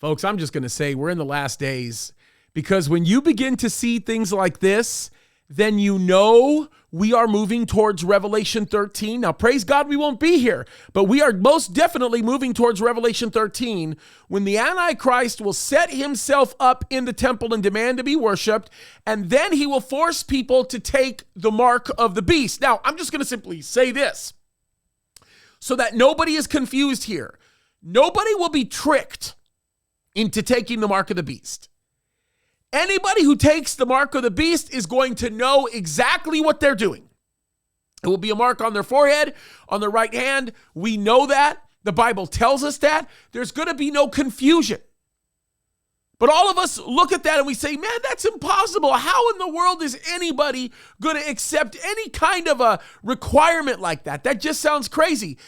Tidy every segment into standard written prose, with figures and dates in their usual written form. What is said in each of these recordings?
Folks, I'm just going to say we're in the last days, because when you begin to see things like this, then you know we are moving towards Revelation 13. Now, praise God, we won't be here, but we are most definitely moving towards Revelation 13, when the Antichrist will set himself up in the temple and demand to be worshiped, and then he will force people to take the mark of the beast. Now, I'm just going to simply say this so that nobody is confused here. Nobody will be tricked into taking the mark of the beast. Anybody who takes the mark of the beast is going to know exactly what they're doing. It will be a mark on their forehead, on their right hand. We know that. The Bible tells us that. There's going to be no confusion. But all of us look at that and we say, man, that's impossible. How in the world is anybody going to accept any kind of a requirement like that? That just sounds crazy.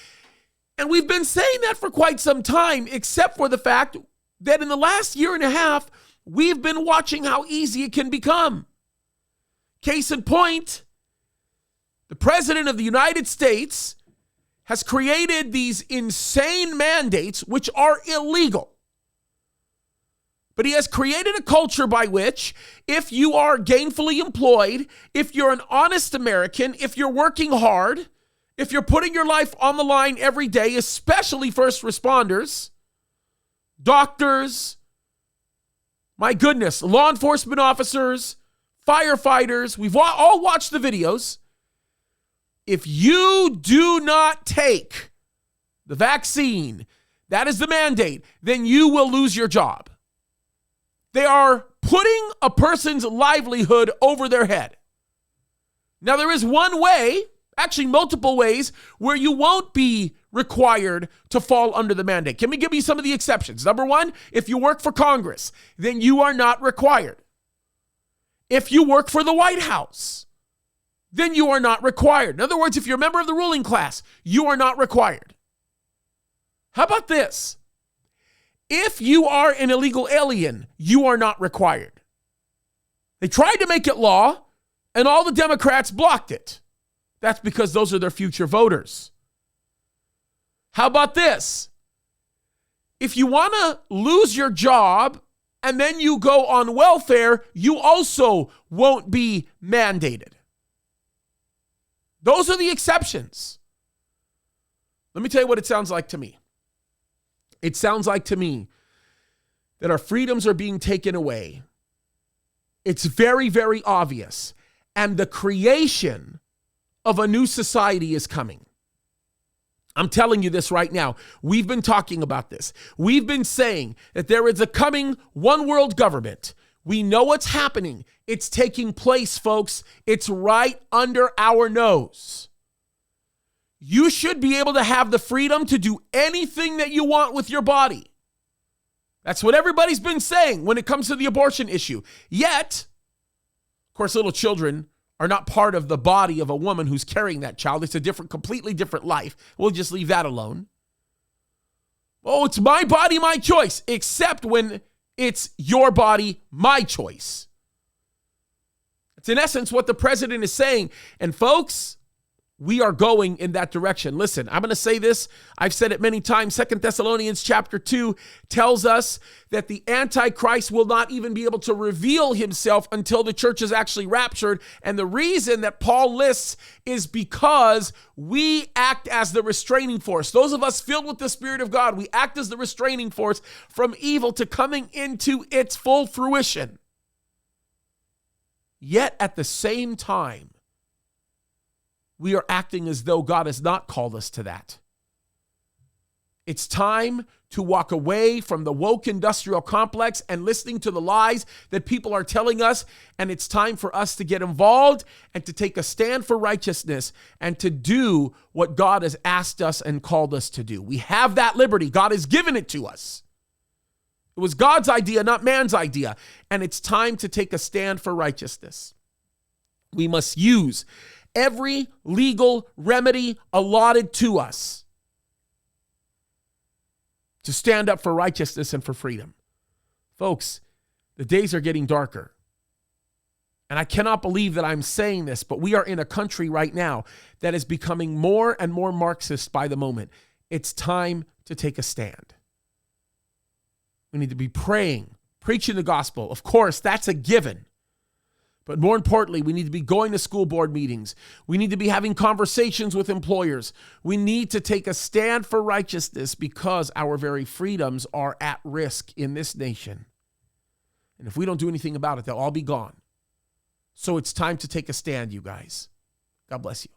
And we've been saying that for quite some time, except for the fact that in the last year and a half, we've been watching how easy it can become. Case in point, the President of the United States has created these insane mandates, which are illegal. But he has created a culture by which, if you are gainfully employed, if you're an honest American, if you're working hard, if you're putting your life on the line every day, especially first responders, doctors, my goodness, law enforcement officers, firefighters, we've all watched the videos. If you do not take the vaccine, that is the mandate, then you will lose your job. They are putting a person's livelihood over their head. Now, there is one way, actually multiple ways, where you won't be required to fall under the mandate. Can we give you some of the exceptions? Number one, if you work for Congress, then you are not required. If you work for the White House, then you are not required. In other words, if you're a member of the ruling class, you are not required. How about this? If you are an illegal alien, you are not required. They tried to make it law, and all the Democrats blocked it. That's because those are their future voters. How about this? If you want to lose your job and then you go on welfare, you also won't be mandated. Those are the exceptions. Let me tell you what it sounds like to me. It sounds like to me that our freedoms are being taken away. It's very, very obvious. And the creation of a new society is coming. I'm telling you this right now. We've been talking about this. We've been saying that there is a coming one world government. We know what's happening. It's taking place, folks. It's right under our nose. You should be able to have the freedom to do anything that you want with your body. That's what everybody's been saying when it comes to the abortion issue. Yet, of course, little children are not part of the body of a woman who's carrying that child. It's a completely different life. We'll just leave that alone. Oh, it's my body, my choice, except when it's your body, my choice. It's in essence what the president is saying. And folks, we are going in that direction. Listen, I'm going to say this. I've said it many times. 2 Thessalonians chapter 2 tells us that the Antichrist will not even be able to reveal himself until the church is actually raptured. And the reason that Paul lists is because we act as the restraining force. Those of us filled with the Spirit of God, we act as the restraining force from evil to coming into its full fruition. Yet at the same time, we are acting as though God has not called us to that. It's time to walk away from the woke industrial complex and listening to the lies that people are telling us. And it's time for us to get involved and to take a stand for righteousness and to do what God has asked us and called us to do. We have that liberty. God has given it to us. It was God's idea, not man's idea. And it's time to take a stand for righteousness. We must use every legal remedy allotted to us to stand up for righteousness and for freedom. Folks, the days are getting darker. And I cannot believe that I'm saying this, but we are in a country right now that is becoming more and more Marxist by the moment. It's time to take a stand. We need to be praying, preaching the gospel. Of course, that's a given. But more importantly, we need to be going to school board meetings. We need to be having conversations with employers. We need to take a stand for righteousness because our very freedoms are at risk in this nation. And if we don't do anything about it, they'll all be gone. So it's time to take a stand, you guys. God bless you.